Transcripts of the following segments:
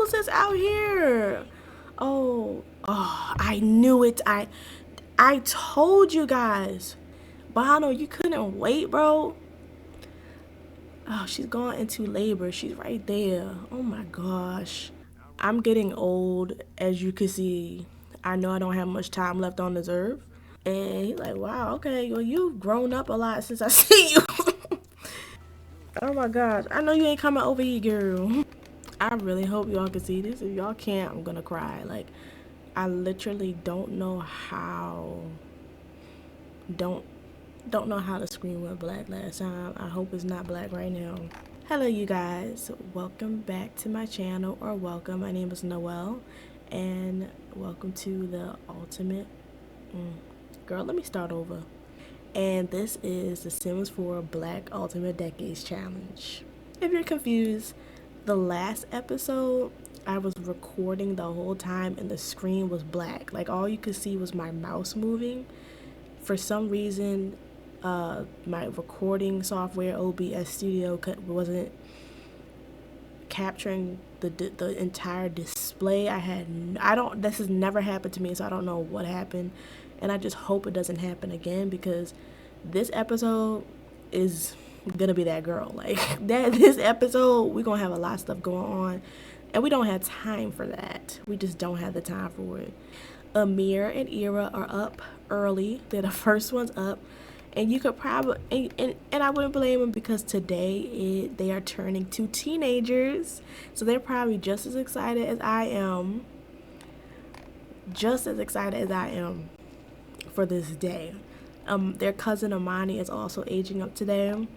who's this out here? Oh, I knew it. I told you guys. Bano, you couldn't wait, bro. Oh, she's gone into labor. She's right there. Oh my gosh. I'm getting old, as you can see. I know I don't have much time left on this earth. And he's like, wow, okay, well, you've grown up a lot since I see you. Oh my gosh. I know you ain't coming over here, girl. I really hope y'all can see this. If y'all can't, I'm gonna cry. Like, I literally don't know how. Don't don't know how the screen went black last time. I hope it's not black right now. Hello, you guys. Welcome back to my channel, or welcome. My name is Noelle, and welcome to the ultimate. Girl, let me start over. And this is the Sims 4 Black Ultimate Decades Challenge. If you're confused, the last episode I was recording the whole time and the screen was black. Like, all you could see was my mouse moving. For some reason, my recording software OBS Studio wasn't capturing the entire display. This has never happened to me, so I don't know what happened, and I just hope it doesn't happen again, because this episode is gonna be that girl. Like, that this episode, we're gonna have a lot of stuff going on, and we don't have time for that. We just don't have the time for it. Emir and Eira are up early. They're the first ones up, and you could probably and I wouldn't blame them, because today they are turning 2 teenagers, so they're probably just as excited as I am. Just as excited as I am for this day. Their cousin Imani is also aging up today.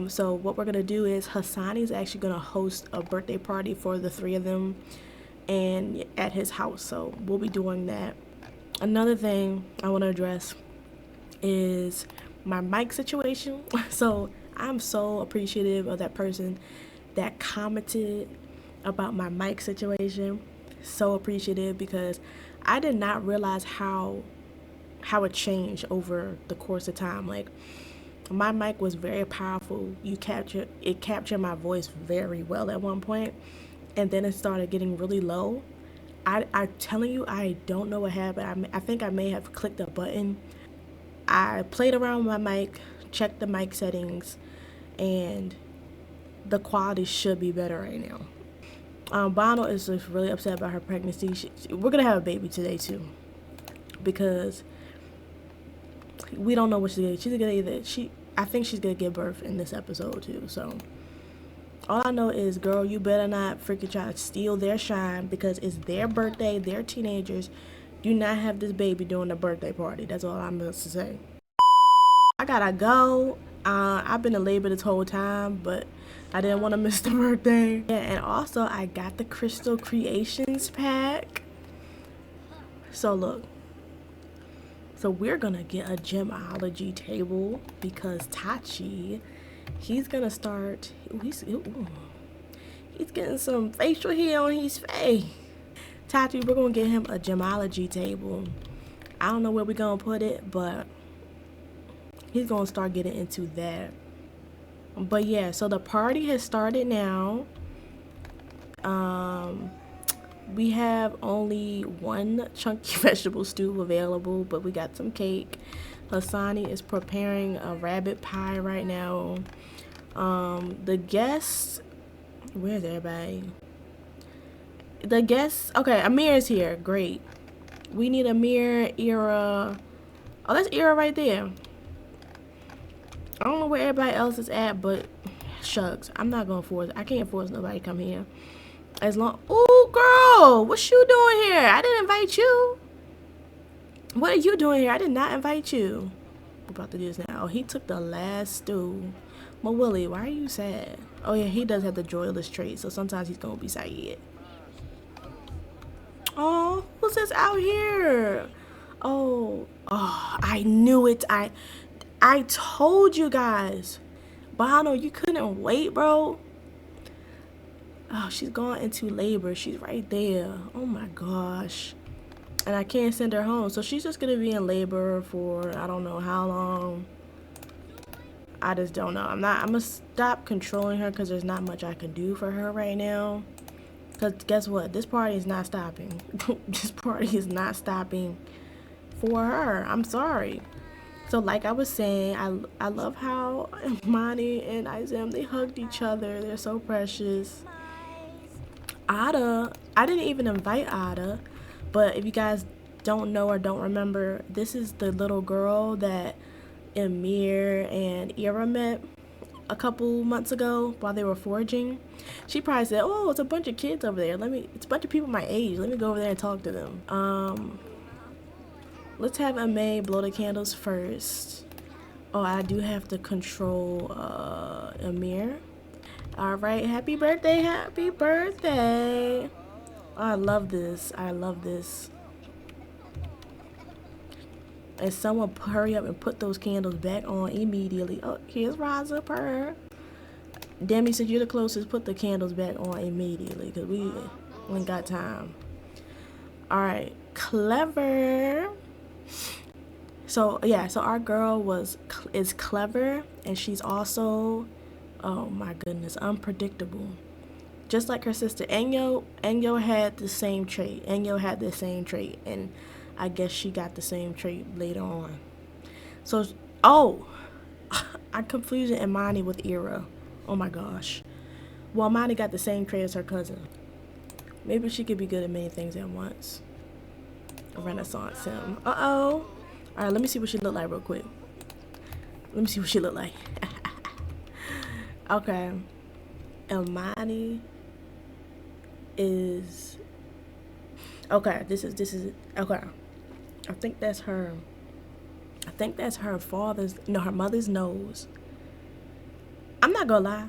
So what we're gonna do is Hasani is actually gonna host a birthday party for the 3 of them, and at his house. So we'll be doing that. Another thing I want to address is my mic situation. So I'm so appreciative of that person that commented about my mic situation. So appreciative, because I did not realize how it changed over the course of time. Like, my mic was very powerful. It captured my voice very well at one point, and then it started getting really low. I'm telling you, I don't know what happened. I think I may have clicked a button. I played around with my mic, checked the mic settings, and the quality should be better right now. Bano is just really upset about her pregnancy. We're gonna have a baby today too, because we don't know what she's gonna I think she's gonna give birth in this episode too. So all I know is, girl, you better not freaking try to steal their shine, because it's their birthday. They're teenagers. Do not have this baby during the birthday party. That's all I'm going to say. I gotta go. I've been in labor this whole time, but I didn't want to miss the birthday. Yeah, and also I got the Crystal Creations pack. So look. So we're gonna get a gemology table, because Tachi, he's gonna start. He's getting some facial hair on his face. Tachi, we're gonna get him a gemology table. I don't know where we're gonna put it, but he's gonna start getting into that. But yeah, so the party has started now. We have only one chunky vegetable stew available, but we got some cake. Hasani is preparing a rabbit pie right now. The guests, where's everybody? The guests, okay, Emir is here. Great. We need Emir, Eira. Oh, that's Eira right there. I don't know where everybody else is at, but shucks, I'm not gonna force. I can't force nobody to come here. As long, ooh, girl, what you doing here? I didn't invite you. What are you doing here? I did not invite you. We're about to do this now. Oh, he took the last stew. Mawuli, why are you sad? Oh yeah, he does have the joyless trait, so sometimes he's gonna be sad. Oh, who's this out here? Oh, I knew it. I told you guys. Bano, you couldn't wait, bro. Oh, she's gone into labor. She's right there. Oh my gosh. And I can't send her home. So she's just going to be in labor for I don't know how long. I just don't know. I'm going to stop controlling her, because there's not much I can do for her right now. Because guess what? This party is not stopping. This party is not stopping for her. I'm sorry. So like I was saying, I love how Imani and Izem, they hugged each other. They're so precious. Ada, I didn't even invite Ada, but if you guys don't know or don't remember, this is the little girl that Emir and Eira met a couple months ago while they were foraging. She probably said, "Oh, it's a bunch of kids over there. It's a bunch of people my age. Let me go over there and talk to them." Let's have Amay blow the candles first. Oh, I do have to control Emir. All right, happy birthday, happy birthday. Oh, I love this. I love this. And someone hurry up and put those candles back on immediately. Oh, here's Raza per. Demi, since you're the closest, put the candles back on immediately because we ain't got time. All right, clever. So yeah, so our girl is clever, and she's also, oh my goodness, unpredictable. Just like her sister Enyo had the same trait. And I guess she got the same trait later on. So, oh, I confused Imani with Eira. Oh my gosh. Well, Imani got the same trait as her cousin. Maybe she could be good at many things at once. A Renaissance sim. Uh-oh. All right, let me see what she look like real quick. Let me see what she look like. Okay. Imani is... Okay, this is... Okay. I think that's her father's... No, her mother's nose. I'm not gonna lie.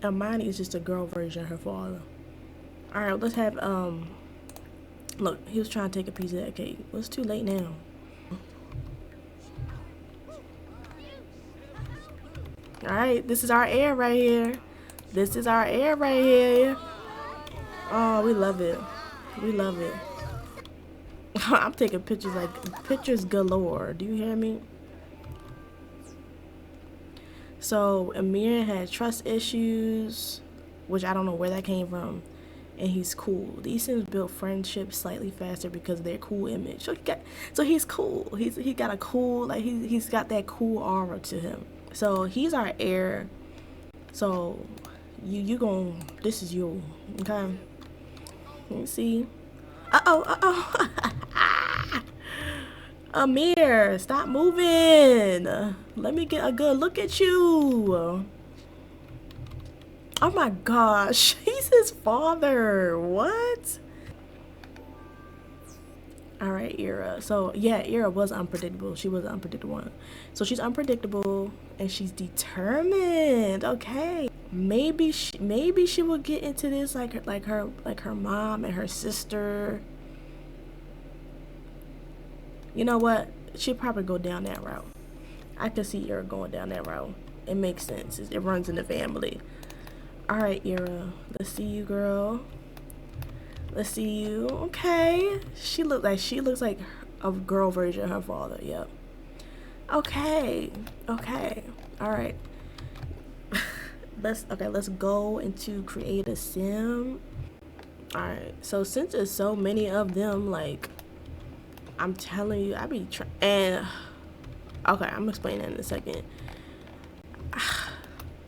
Imani is just a girl version of her father. Alright, let's have, look, he was trying to take a piece of that cake. Well, it's too late now. Alright, this is our heir right here. This is our heir right here. Oh, we love it. We love it. I'm taking pictures like pictures galore. Do you hear me? So Emir had trust issues, which I don't know where that came from, and he's cool. These Sims build friendships slightly faster because of their cool image. So he's cool. He got a cool, like he's got that cool aura to him. So he's our heir. So you gon' this is you, okay? Let me see. Uh-oh. Emir, stop moving. Let me get a good look at you. Oh my gosh, he's his father. What? All right, Eira. So yeah, Eira was unpredictable. She was an unpredictable one. So she's unpredictable and she's determined. Okay, maybe she will get into this like her mom and her sister. You know what? She'll probably go down that route. I could see Eira going down that route. It makes sense. It runs in the family. All right, Eira. Let's see you, girl. Let's see you. Okay. She looks like a girl version of her father. Yep. Okay. Okay. All right. Let's go into create a sim. All right. So since there's so many of them, like, I'm telling you, I be trying. And okay, I'm explaining that in a second.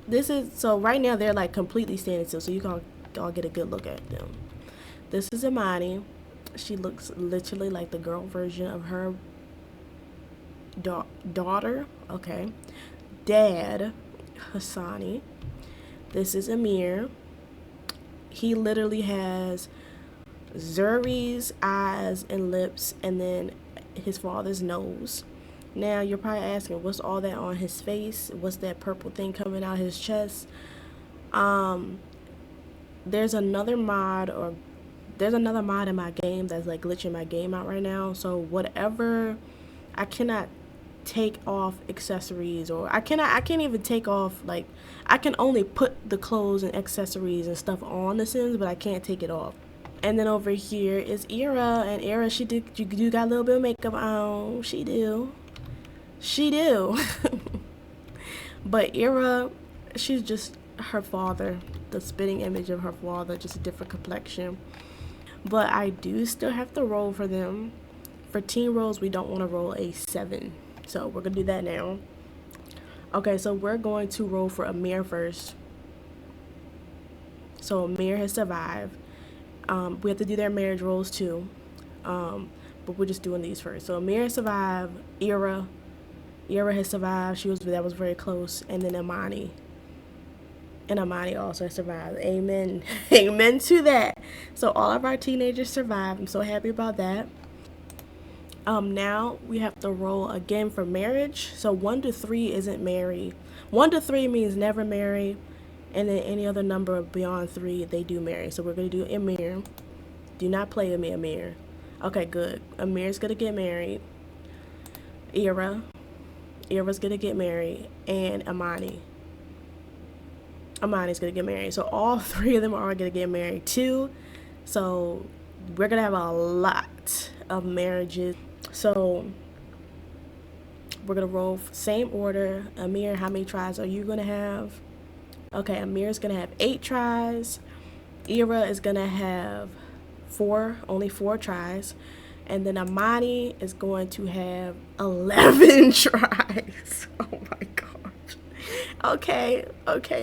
This is so right now they're like completely standing still, so you can all get a good look at them. This is Imani. She looks literally like the girl version of her daughter. Okay. Dad, Hasani. This is Emir. He literally has Zuri's eyes and lips, and then his father's nose. Now you're probably asking, what's all that on his face? What's that purple thing coming out his chest? There's another mod in my game that's like glitching my game out right now. So whatever, I cannot take off accessories, or I can't even take off, like, I can only put the clothes and accessories and stuff on the Sims, but I can't take it off. And then over here is Eira, and Eira, you do got a little bit of makeup on. She do. But Eira, she's just her father, the spitting image of her father, just a different complexion. But I do still have to roll for them. For teen rolls, we don't want to roll a 7. So we're going to do that now. Okay, so we're going to roll for Emir first. So Emir has survived. We have to do their marriage rolls too. But we're just doing these first. So Emir survived. Eira has survived. That was very close. And then Imani. And Imani also survived. Amen. Amen to that. So all of our teenagers survived. I'm so happy about that. Now we have to roll again for marriage. So 1 to 3 isn't marry. 1 to 3 means never marry. And then any other number beyond 3, they do marry. So we're going to do Emir. Do not play Emir. Okay, good. Emir's going to get married. Eira's going to get married. And Imani's going to get married. So all 3 of them are going to get married too. So we're going to have a lot of marriages. So we're going to roll same order. Emir, how many tries are you going to have? Okay, Emir's going to have 8 tries. Eira is going to have only 4 tries. And then Imani is going to have 11 tries. Oh my gosh. Okay,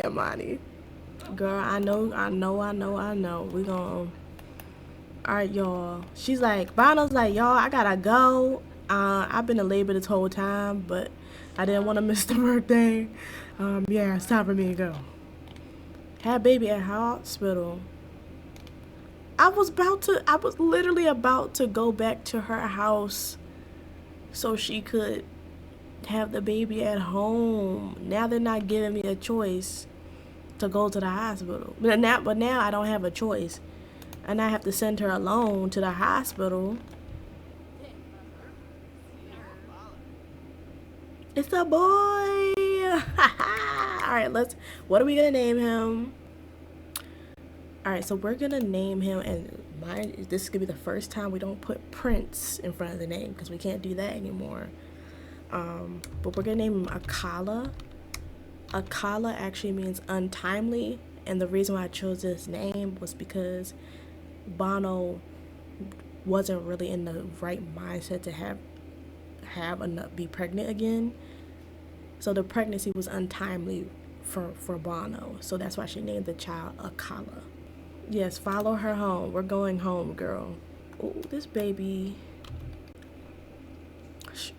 Imani. Girl, I know. We gonna... Alright, y'all. She's like, Bano's like, y'all, I gotta go. I've been in labor this whole time, but I didn't want to miss the birthday. Yeah, it's time for me to go. Had baby at hospital. I was literally about to go back to her house so she could have the baby at home. Now they're not giving me a choice to go to the hospital. But now I don't have a choice. And I have to send her alone to the hospital. It's a boy. Alright, what are we gonna name him? Alright, so we're gonna name him, and this is gonna be the first time we don't put Prince in front of the name because we can't do that anymore. But we're gonna name him Akala. Akala actually means untimely, and the reason why I chose this name was because Bano wasn't really in the right mindset to be pregnant again. So the pregnancy was untimely for Bano. So that's why she named the child Akala. Yes, follow her home. We're going home, girl. Oh, this baby.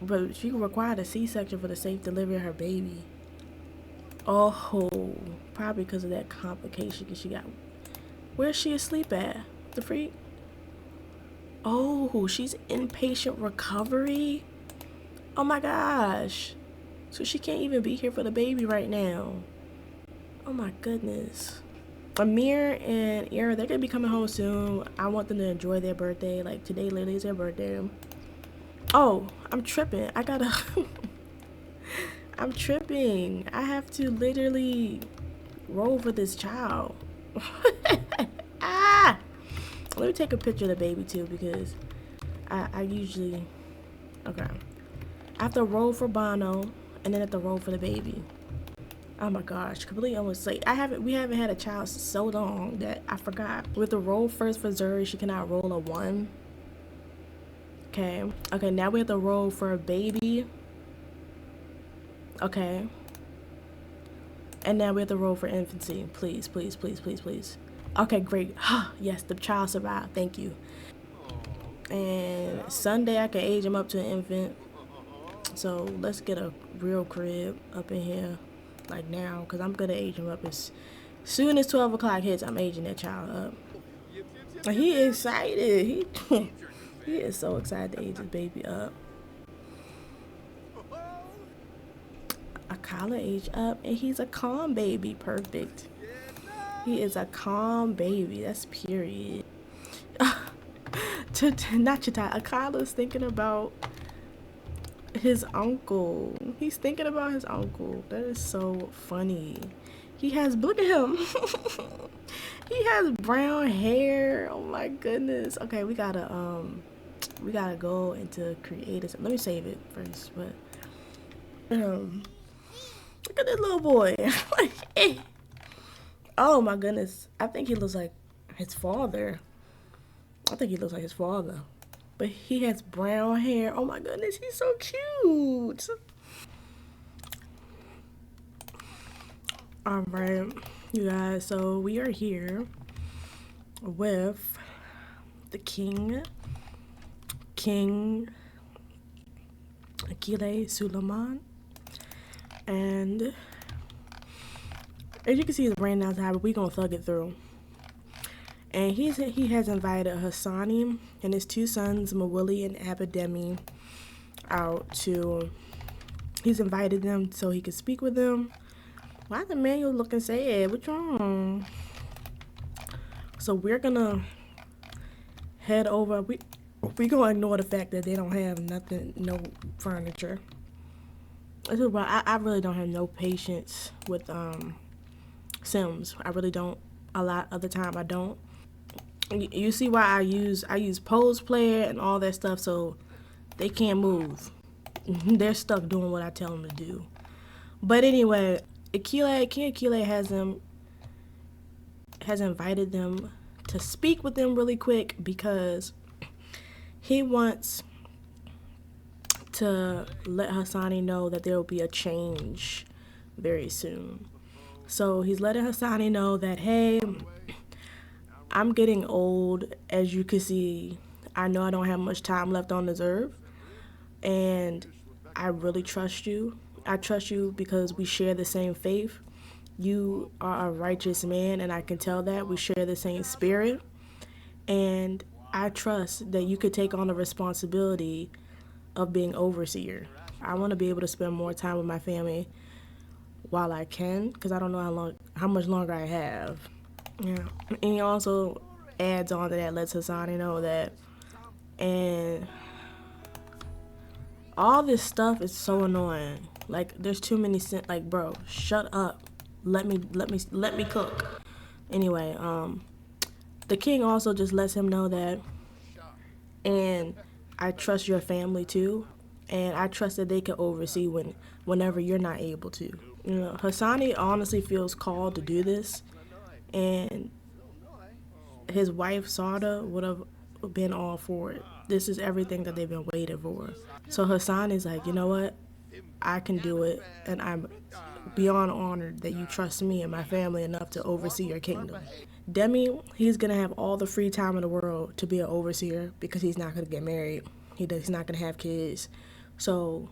But she required a C-section for the safe delivery of her baby. Oh, probably because of that complication. Cause she got... Where's she asleep at? The freak? Oh, she's inpatient recovery? Oh my gosh. So she can't even be here for the baby right now. Oh my goodness. Emir and Eira, they're gonna be coming home soon. I want them to enjoy their birthday. Like today literally is their birthday. Oh, I'm tripping. I'm tripping. I have to literally roll for this child. Let me take a picture of the baby too because I usually... Okay. I have to roll for Bano and then I have to roll for the baby. Oh my gosh, completely almost late. We haven't had a child so long that I forgot. With the roll first for Zuri, she cannot roll a 1. Okay. Okay, now we have to roll for a baby. Okay. And now we have to roll for infancy. Please, please, please, please, please. Okay, great. Yes, the child survived. Thank you. And Sunday I can age him up to an infant. So let's get a real crib up in here. Like now, because I'm gonna age him up as soon as 12 o'clock hits. I'm aging that child up. And he excited. He is so excited to age his baby up. Akala age up, and he's a calm baby. Perfect. He is a calm baby. That's period. Not Chita. Akala's thinking about his uncle. He's thinking about his uncle. That is so funny. Look at him. He has brown hair. Oh my goodness. Okay, we gotta go into creative. Let me save it first, but look at this little boy. Oh my goodness. I think he looks like his father. I think he looks like his father. But he has brown hair. Oh my goodness, he's so cute. Alright, you guys, so we are here with the King Akile Suleiman. And as you can see, it's raining outside, but we're gonna thug it through. And he has invited Hasani and his two sons, Mawuli and Abademi, out to. He's invited them so he could speak with them. Why the manual looking sad? What's wrong? So we're gonna head over. We gonna ignore the fact that they don't have nothing, no furniture. This is why I really don't have no patience with Sims. I really don't. A lot of the time I don't. You see why I use pose player and all that stuff, so they can't move. They're stuck doing what I tell them to do. But anyway, King Akile has invited them to speak with them really quick because he wants to let Hasani know that there will be a change very soon. So he's letting Hasani know that, hey, I'm getting old, as you can see. I know I don't have much time left on this earth, and I really trust you. I trust you because we share the same faith. You are a righteous man, and I can tell that. We share the same spirit, and I trust that you could take on the responsibility of being overseer. I want to be able to spend more time with my family while I can, because I don't know how much longer I have. Yeah, and he also adds on to that, lets Hasani know that, and all this stuff is so annoying. Like, there's too many like, bro, shut up. Let me cook. Anyway, the king also just lets him know that, and I trust your family too, and I trust that they can oversee whenever you're not able to. You know, Hasani honestly feels called to do this, and his wife Sada would have been all for it. This is everything that they've been waiting for. So Hassan is like, you know what? I can do it, and I'm beyond honored that you trust me and my family enough to oversee your kingdom. Demi, he's gonna have all the free time in the world to be an overseer because he's not gonna get married. He's not gonna have kids. So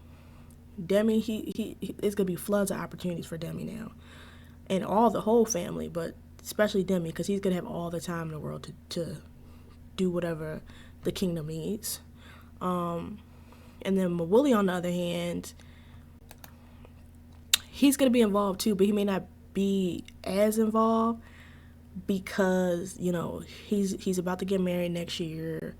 Demi, it's gonna be floods of opportunities for Demi now, and the whole family, but especially Demi, because he's gonna have all the time in the world to do whatever the kingdom needs. And then Mawuli, on the other hand, he's gonna be involved too, but he may not be as involved because, you know, he's about to get married next year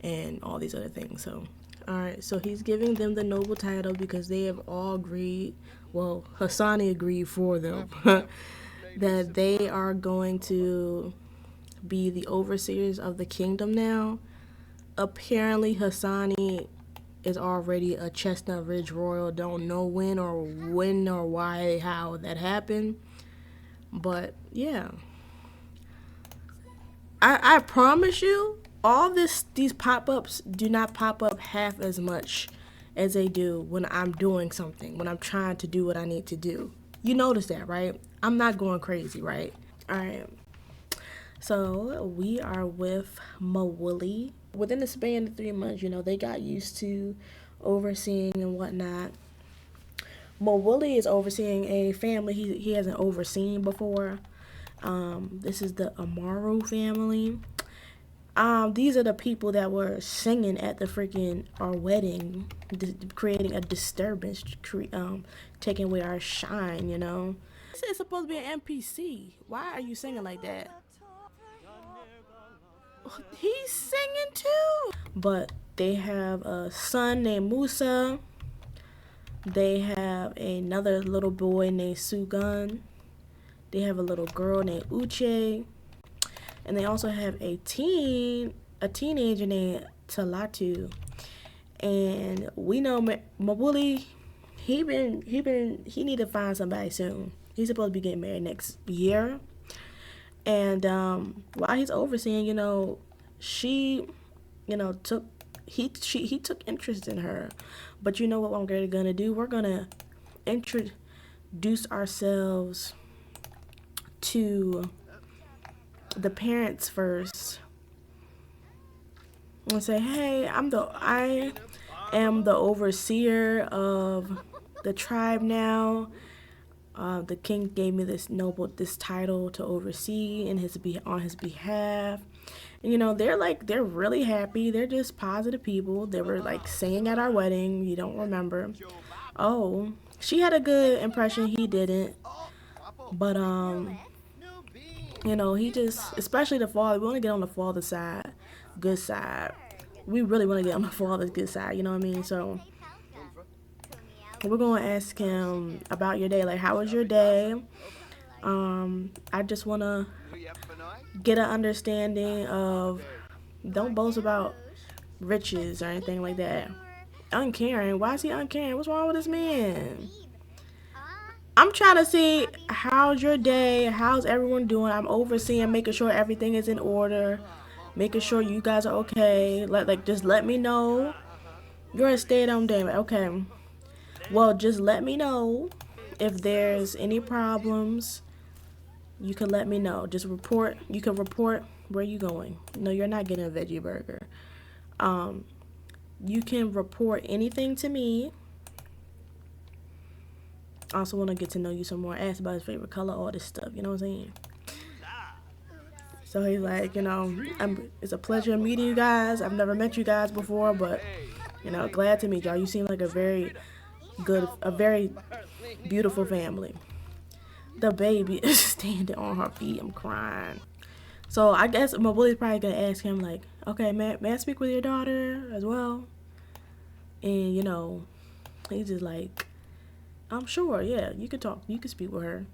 and all these other things. So alright, so he's giving them the noble title because they have all agreed, well, Hasani agreed for them, that they are going to be the overseers of the kingdom now. Apparently Hasani is already a Chestnut Ridge Royal. Don't know when or why, how that happened. But yeah. I promise you, all these pop-ups do not pop up half as much as they do when I'm doing something, when I'm trying to do what I need to do. You notice that, right? I'm not going crazy, right? Alright. So we are with Mawuli. Within the span of 3 months, you know, they got used to overseeing and whatnot. Mawuli is overseeing a family he hasn't overseen before. This is the Amaru family. These are the people that were singing at our wedding, creating a disturbance, taking away our shine, you know. This is supposed to be an NPC. Why are you singing like that? He's singing too. But they have a son named Musa. They have another little boy named Sugun. They have a little girl named Uche. And they also have a teenager named Talatu. And we know Mawuli, he need to find somebody soon. He's supposed to be getting married next year. And while he's overseeing, she, took he took interest in her. But you know what we're gonna do? We're gonna introduce ourselves to the parents first and say, "Hey, I am the overseer of the tribe now. The king gave me this title to oversee on his behalf." And, they're really happy. They're just positive people. They were like singing at our wedding. You don't remember? Oh, she had a good impression. He didn't. But he just, especially the father. We want to get on the father side, good side. We really want to get on the father's good side. You know what I mean? So we're gonna ask him about your day. Like, how was your day? I just wanna get an understanding of. Don't boast about riches or anything like that. Uncaring. Why is he uncaring? What's wrong with this man? I'm trying to see how's your day, how's everyone doing. I'm overseeing, making sure everything is in order, making sure you guys are okay. Just let me know. You're a stay-at-home dad. Okay. Well, just let me know if there's any problems. You can let me know. Just report. You can report where you going. No, you're not getting a veggie burger. Um, you can report anything to me. I also want to get to know you some more. Ask about his favorite color, all this stuff. You know what I'm saying? So he's like, it's a pleasure meeting you guys. I've never met you guys before, but, glad to meet y'all. You seem like a very beautiful family. The baby is standing on her feet. I'm crying. So I guess Mawuli's probably going to ask him, like, okay, may I speak with your daughter as well? And, he's just like, I'm sure, yeah, you can talk. You can speak with her.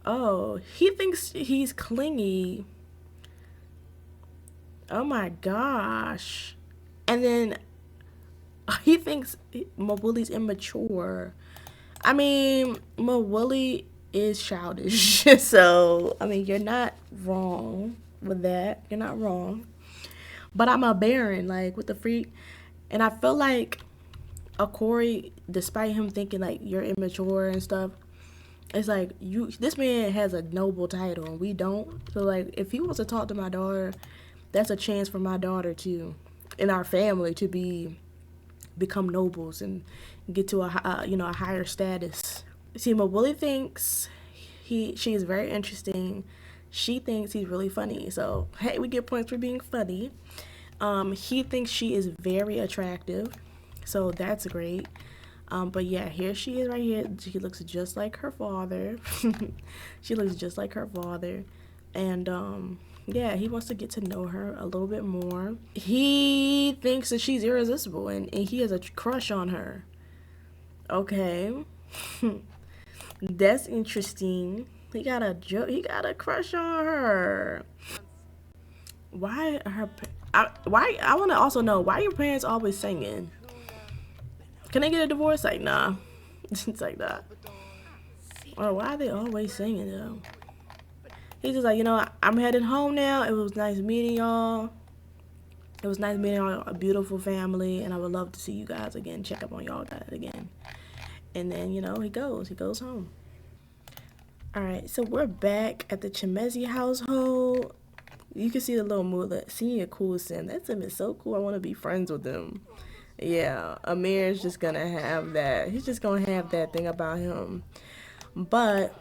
Oh, he thinks he's clingy. Oh my gosh. And then he thinks Mawuli's immature. I mean, Mawuli is childish. So, I mean, you're not wrong with that. You're not wrong. But I'm a Baron, like, with the freak. And I feel like Corey, despite him thinking, like, you're immature and stuff, it's like, this man has a noble title and we don't. So, like, if he wants to talk to my daughter, that's a chance for my daughter to, in our family, to become nobles and get to a higher status. See, Mawuli thinks she is very interesting. She thinks he's really funny. So, hey, we get points for being funny. He thinks she is very attractive. So that's great. But yeah, here she is right here. She looks just like her father. She looks just like her father. And yeah, he wants to get to know her a little bit more. He thinks that she's irresistible and he has a crush on her. Okay. That's interesting. He got a crush on her. Why I want to also know, why are your parents always singing? Can they get a divorce? Like, nah. It's like that. Or why are they always singing though? He's just like, I'm heading home now. It was nice meeting y'all. It was nice meeting y'all, a beautiful family, and I would love to see you guys again. Check up on y'all guys again. And then, he goes home. Alright, so we're back at the Chemezi household. You can see the little mood that seeing a cool sim. That sim is so cool. I want to be friends with him. Yeah, Emir is just gonna have that. He's just gonna have that thing about him. But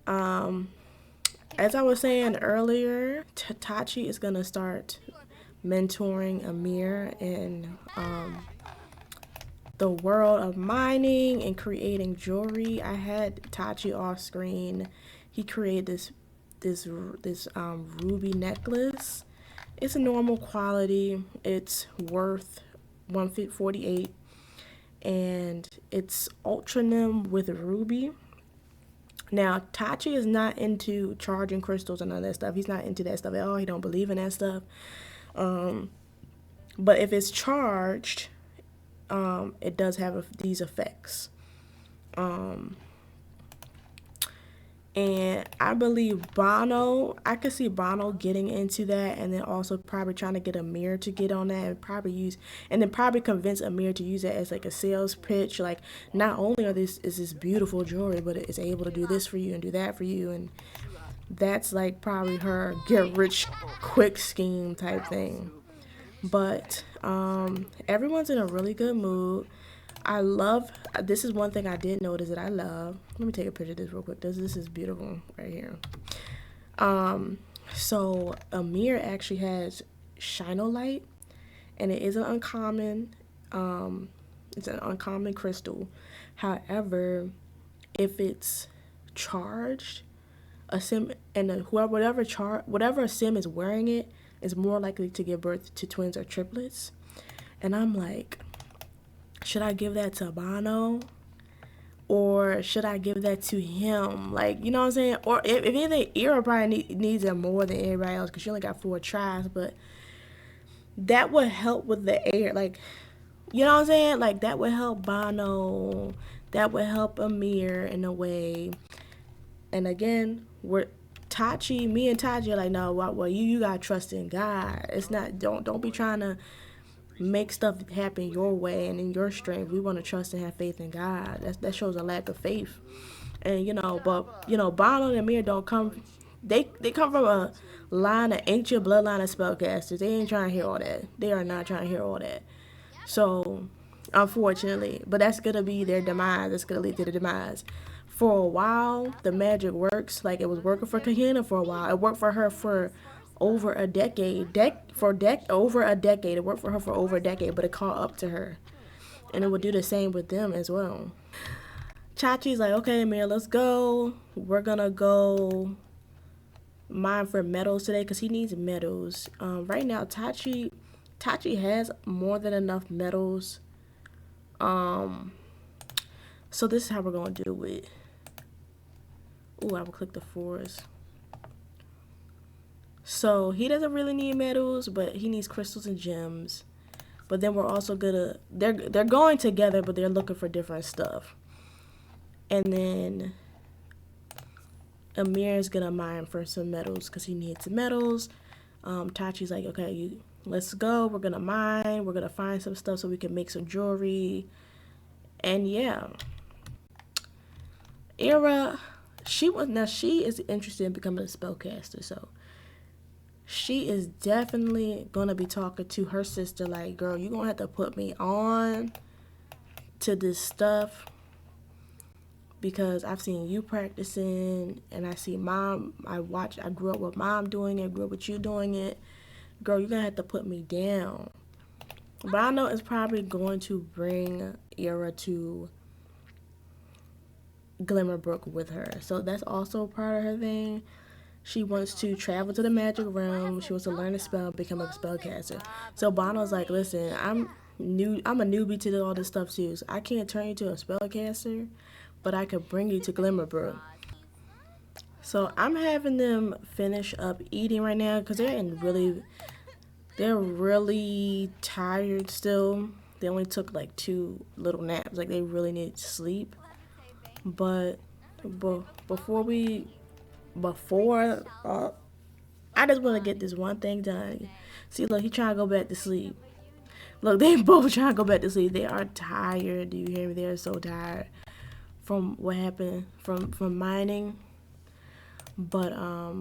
as I was saying earlier, Tachi is gonna start mentoring Emir in the world of mining and creating jewelry. I had Tachi off screen. He created this ruby necklace. It's a normal quality. It's worth 148, and it's ultranim with ruby. Now, Tachi is not into charging crystals and all that stuff. He's not into that stuff at all. He don't believe in that stuff. But if it's charged, it does have these effects. And I believe Bono, I could see Bono getting into that, and then also probably trying to get Amir to get on that, and probably use, and then probably convince Amir to use it as like a sales pitch. Like, not only is this beautiful jewelry, but it's able to do this for you and do that for you, and that's like probably her get rich quick scheme type thing. But everyone's in a really good mood. I love, this is one thing I did notice that I love. Let me take a picture of this real quick. This is beautiful right here. So Amir actually has Shino-Light, and it is an uncommon, it's an uncommon crystal. However, if it's charged, a sim and whatever sim is wearing it is more likely to give birth to twins or triplets. And I'm like, should I give that to Bano, or should I give that to him? Like, you know what I'm saying? Or if anything, Eira probably needs it more than everybody else because she only got 4 tries. But that would help with the air, like, you know what I'm saying? Like, that would help Bano. That would help Emir in a way. And again, we're Tachi, me and Tachi are like, no, well, you gotta trust in God. It's not, don't be trying to make stuff happen your way and in your strength. We want to trust and have faith in God. That shows a lack of faith. And but Bono and Amir don't come. They come from a line of ancient bloodline of spellcasters. They ain't trying to hear all that. They are not trying to hear all that. So, unfortunately, but that's gonna be their demise. That's gonna lead to the demise. For a while, the magic works. Like, it was working for Kahina for a while. It worked for her for over a decade. Over a decade. It worked for her for over a decade, but it caught up to her, and it would do the same with them as well. Chachi's like, okay, Amir, let's go. We're gonna go mine for metals today because he needs metals. Right now, Tachi has more than enough metals. So this is how we're gonna do it. Ooh, I will click the forest. So he doesn't really need metals, but he needs crystals and gems. But then we're also gonna, they're going together, but they're looking for different stuff. And then Amir is gonna mine for some metals because he needs some metals. Tachi's like, okay, let's go. We're gonna mine. We're gonna find some stuff so we can make some jewelry. And yeah, Eira, she is interested in becoming a spellcaster, so she is definitely gonna be talking to her sister like, girl, you're gonna have to put me on to this stuff because I've seen you practicing and I see mom, I grew up with mom doing it, grew up with you doing it. Girl, you're gonna have to put me down. But I know it's probably going to bring Eira to Glimmerbrook with her. So that's also part of her thing. She wants to travel to the magic realm. She wants to learn a spell, become a spellcaster. So Bono's like, listen, I'm a newbie to all this stuff too. So I can't turn you to a spellcaster, but I could bring you to Glimmerbrook. So I'm having them finish up eating right now because they're really tired still. They only took like 2 little naps. Like, they really need sleep. But before I just want to get this one thing done. See, look, he trying to go back to sleep. Look, they both trying to go back to sleep. They are tired. Do you hear me? They are so tired from what happened from mining. But I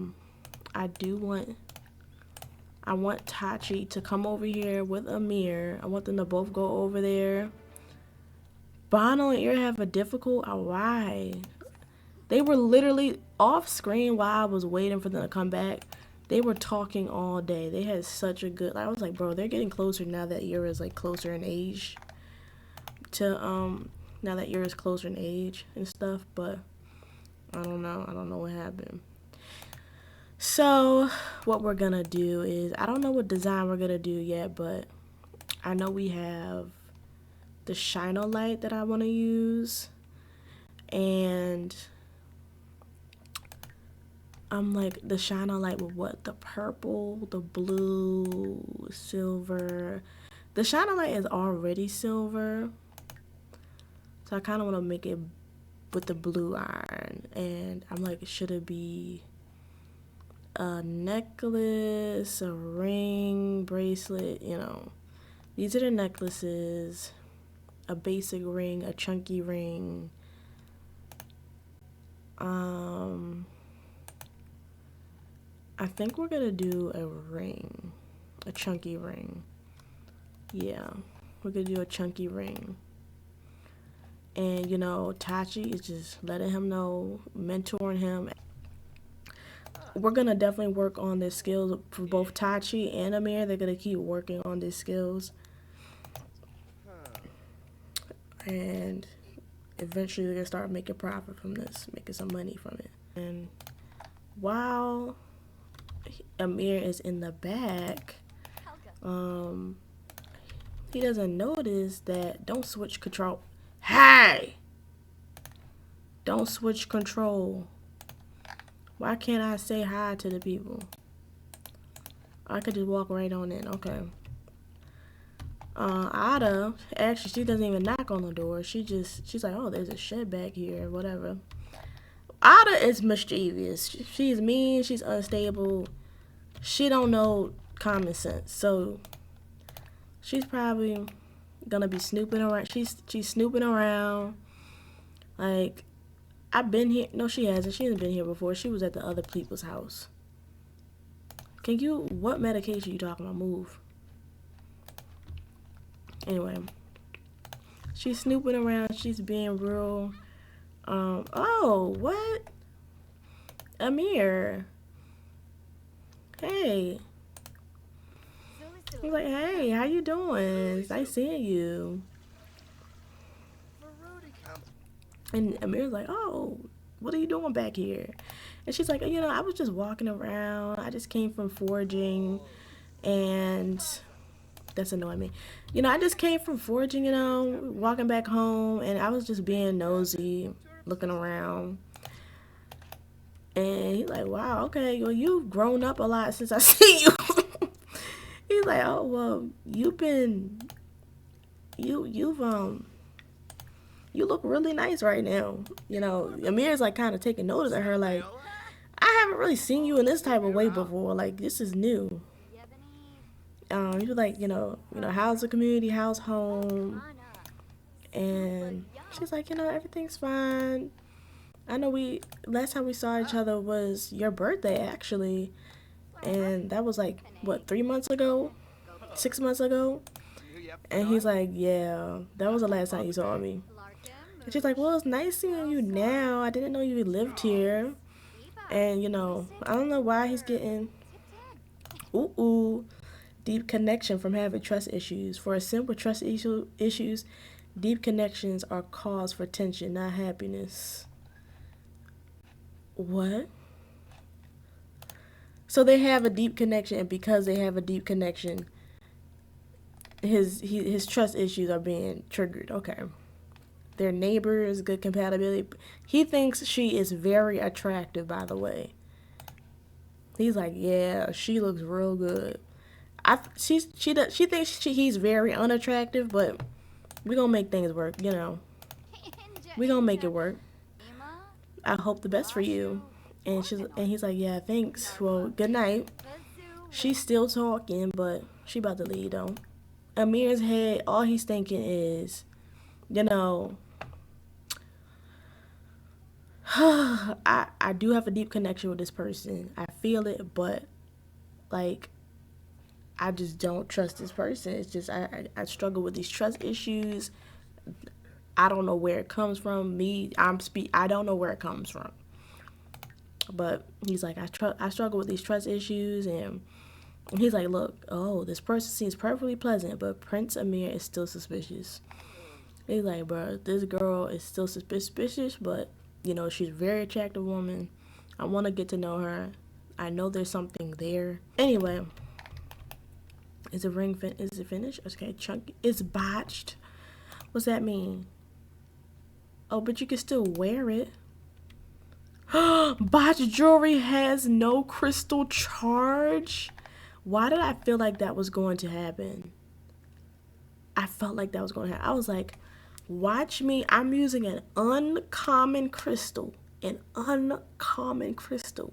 want Tachi to come over here with Emir. I want them to both go over there. Bano and Eira have a difficult. Why? They were literally off screen while I was waiting for them to come back. They were talking all day. They had such a good. I was like, bro, they're getting closer now that Eira is like closer in age. Now that Eira is closer in age and stuff, but I don't know. I don't know what happened. So what we're gonna do is, I don't know what design we're gonna do yet, but I know we have the Shino-Light that I want to use, and I'm like, the Shino-Light with what? The purple, the blue, silver. The Shino-Light is already silver, so I kind of want to make it with the blue iron, and I'm like, should it be a necklace, a ring, bracelet? You know, these are the necklaces. A basic ring, a chunky ring. I think we're gonna do a ring, a chunky ring. Yeah, we're gonna do a chunky ring. And you know, Tachi is just letting him know, mentoring him. We're gonna definitely work on their skills for both Tachi and Emir. They're gonna keep working on their skills, and eventually they're gonna start making profit from this, making some money from it. And while Emir is in the back, he doesn't notice that don't switch control. Hey! Don't switch control. Why can't I say hi to the people? I could just walk right on in. Okay. Ada, actually, she doesn't even knock on the door. She's like, oh, there's a shed back here, whatever. Ada is mischievous. She's mean. She's unstable. She don't know common sense. So she's probably gonna be snooping around. She's snooping around. Like, I've been here. No, she hasn't. She hasn't been here before. She was at the other people's house. What medication you talking about? Move. Anyway, she's snooping around. She's being real. Oh, what? Emir. Hey. He's like, hey, how you doing? It's nice seeing you. And Amir's like, oh, what are you doing back here? And she's like, you know, I was just walking around. I just came from foraging, and that's annoying me. You know, I just came from foraging, you know, walking back home, and I was just being nosy, looking around. And he's like, wow, okay, well, you've grown up a lot since I see you. He's like, oh, well, you look really nice right now. You know, Amir's like kind of taking notice of her, like, I haven't really seen you in this type of way before. Like, this is new. You're like, how's the community? How's home? And she's like, everything's fine. I know last time we saw each other was your birthday, actually. And that was like, what, 3 months ago? 6 months ago? And he's like, yeah, that was the last time you saw me. And she's like, well, it's nice seeing you now. I didn't know you lived here. And, I don't know why he's getting, deep connection from having trust issues. For a simple trust issues, deep connections are cause for tension, not happiness. What? So they have a deep connection, and because they have a deep connection, his trust issues are being triggered. Okay. They're neighbors, good compatibility. He thinks she is very attractive, by the way. He's like, yeah, she looks real good. She thinks he's very unattractive, but we're gonna make things work, We're gonna make it work. I hope the best for you. And he's like, yeah, thanks. Well, good night. She's still talking, but she about to leave though. Amir's head, all he's thinking is, I do have a deep connection with this person. I feel it, but like, I just don't trust this person. It's just I struggle with these trust issues. I don't know where it comes from. I don't know where it comes from. But he's like, I struggle with these trust issues, and he's like, look, this person seems perfectly pleasant, but Prince Emir is still suspicious. He's like, bro, this girl is still suspicious, but she's a very attractive woman. I want to get to know her. I know there's something there. Anyway, is it finished? Okay, chunky. It's botched. What's that mean? Oh, but you can still wear it. Botched jewelry has no crystal charge. Why did I feel like that was going to happen? I felt like that was going to happen. I was like, Watch me. I'm using an uncommon crystal. An uncommon crystal.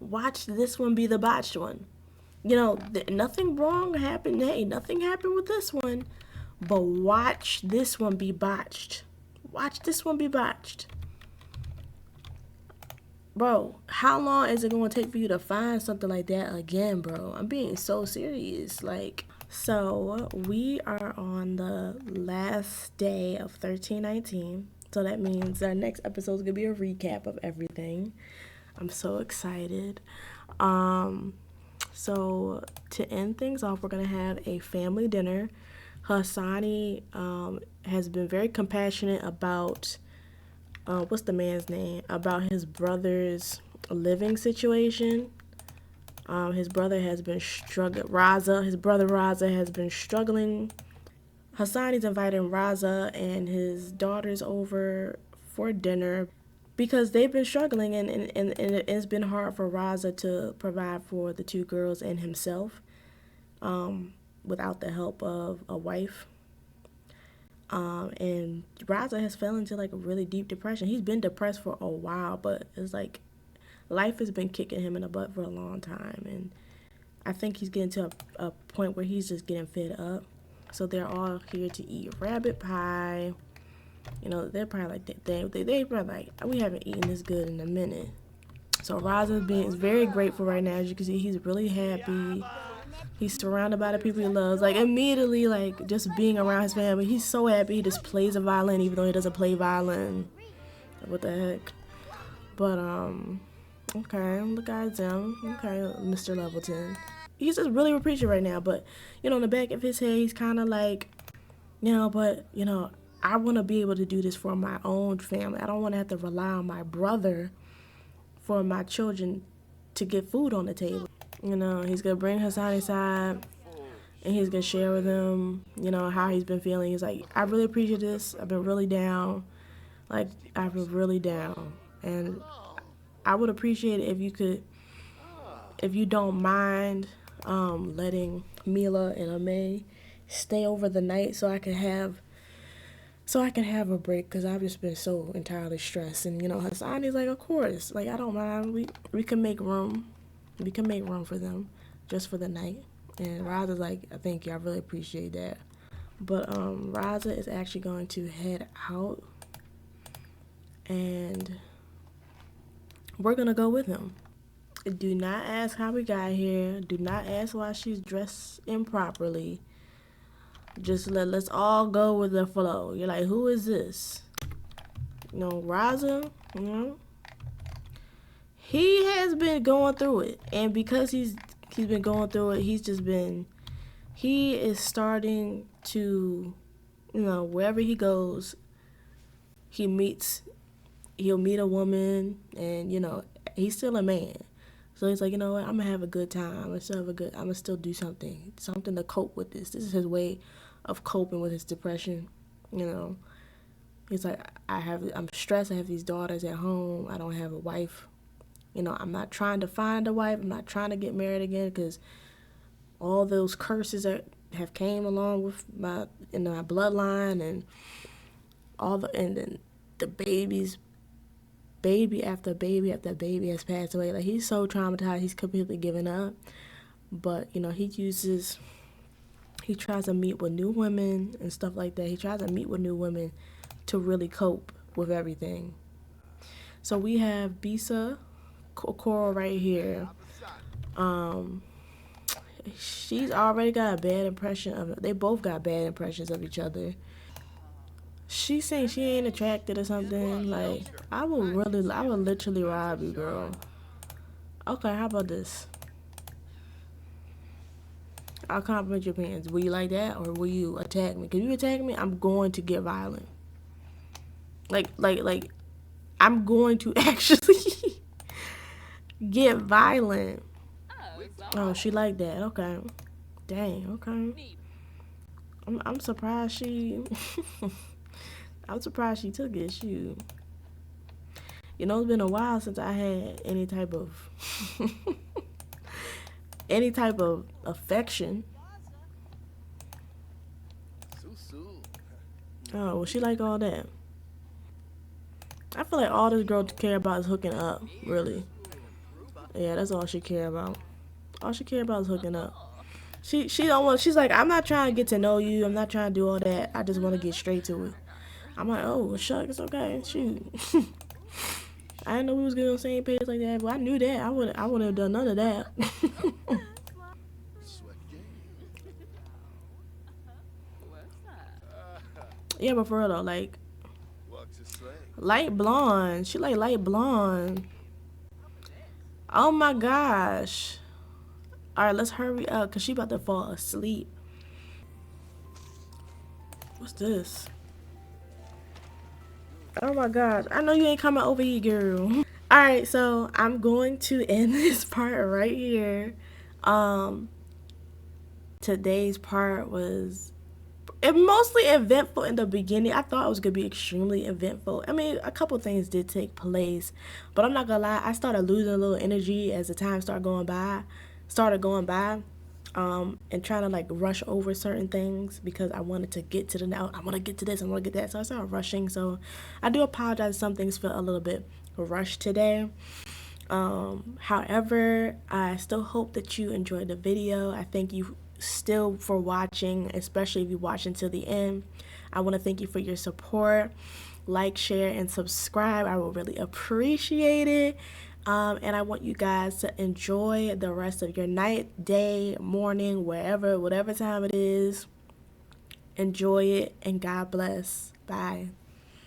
Watch this one be the botched one. You know, nothing wrong happened. Hey, nothing happened with this one. But watch this one be botched. Watch this one be botched. Bro, how long is it going to take for you to find something like that again, bro? I'm being so serious. Like, so we are on the last day of 1319. So that means our next episode is going to be a recap of everything. I'm so excited. So to end things off, we're going to have a family dinner. Hasani has been very compassionate about what's the man's name? About his brother's living situation. His brother has been struggling. His brother Raza has been struggling. Hassani's inviting Raza and his daughters over for dinner because they've been struggling, and it's been hard for Raza to provide for the two girls and himself without the help of a wife. And Raza has fell into like a really deep depression. He's been depressed for a while, but it's like life has been kicking him in the butt for a long time, and I think he's getting to a point where he's just getting fed up. So they're all here to eat rabbit pie. You know, they're probably like they probably like, we haven't eaten this good in a minute. So Raza is very grateful right now. As you can see, he's really happy. He's surrounded by the people he loves. Like immediately, like just being around his family, he's so happy. He just plays a violin even though he doesn't play violin. What the heck? But okay, look at him. Okay, Mr. Levelton. He's just really appreciative right now. But you know, in the back of his head, he's kind of like, you know, but you know, I want to be able to do this for my own family. I don't want to have to rely on my brother for my children to get food on the table. You know, he's gonna bring Hassan inside and he's gonna share with him, you know, how he's been feeling. He's like, I really appreciate this. I've been really down. Like, I've been really down. And I would appreciate it if you don't mind letting Mila and Omen stay over the night so I can have a break, because I've just been so entirely stressed. And you know, Hassan is like, of course, like I don't mind. We can make room. We can make room for them just for the night. And Raza's like, thank you, I really appreciate that. But Raza is actually going to head out, and we're gonna go with him. Do not ask how we got here. Do not ask why she's dressed improperly. Just let's all go with the flow. You're like, who is this? You know, Raza, you know, he has been going through it, and because he's been going through it, he is starting to, you know, wherever he goes, he'll meet a woman, and you know, he's still a man. So he's like, you know what, I'm gonna have a good time. I'm gonna still do something to cope with this. This is his way of coping with his depression. You know, he's like, I'm stressed. I have these daughters at home. I don't have a wife. You know, I'm not trying to find a wife. I'm not trying to get married again, because all those curses that have came along with my bloodline, and then the baby after baby after baby has passed away. Like, he's so traumatized, he's completely given up. But you know, he tries to meet with new women and stuff like that. He tries to meet with new women to really cope with everything. So we have Bisa Coral right here. She's already got a bad impression of. They both got bad impressions of each other. She's saying she ain't attracted or something. Like, I would literally rob you, girl. Okay, how about this? I'll compliment your pants. Will you like that, or will you attack me? Because if you attack me, I'm going to get violent. Like, I'm going to actually get violent. Oh, she like that. Okay. Dang, okay. I'm surprised she... I'm surprised she took it. Shoot. You know, it's been a while since I had any type of... any type of affection. Oh, well, she like all that. I feel like all this girl care about is hooking up, really. Yeah, that's all she care about. All she care about is hooking up. She don't want. She's like, I'm not trying to get to know you. I'm not trying to do all that. I just want to get straight to it. I'm like, oh, well, shucks, okay, shoot. I didn't know we was getting on the same page like that, but I knew that. I wouldn't have done none of that. Yeah, but for real though, like light blonde. She like light blonde. Oh my gosh. All right, let's hurry up because she about to fall asleep. What's this? Oh my gosh. I know you ain't coming over here, girl. All right, so I'm going to end this part right here. Um, Today's part was it mostly eventful in the beginning. I thought it was gonna be extremely eventful. I mean, a couple things did take place, but I'm not gonna lie. I started losing a little energy as the time started going by, and trying to like rush over certain things because I wanted to get to the now. I want to get to this. I want to get that. So I started rushing. So I do apologize. Some things felt a little bit rushed today. However, I still hope that you enjoyed the video. I thank you still for watching, especially if you watch until the end. I want to thank you for your support. Like, share, and subscribe. I will really appreciate it. And I want you guys to enjoy the rest of your night, day, morning, whatever time it is. Enjoy it, and God bless. Bye.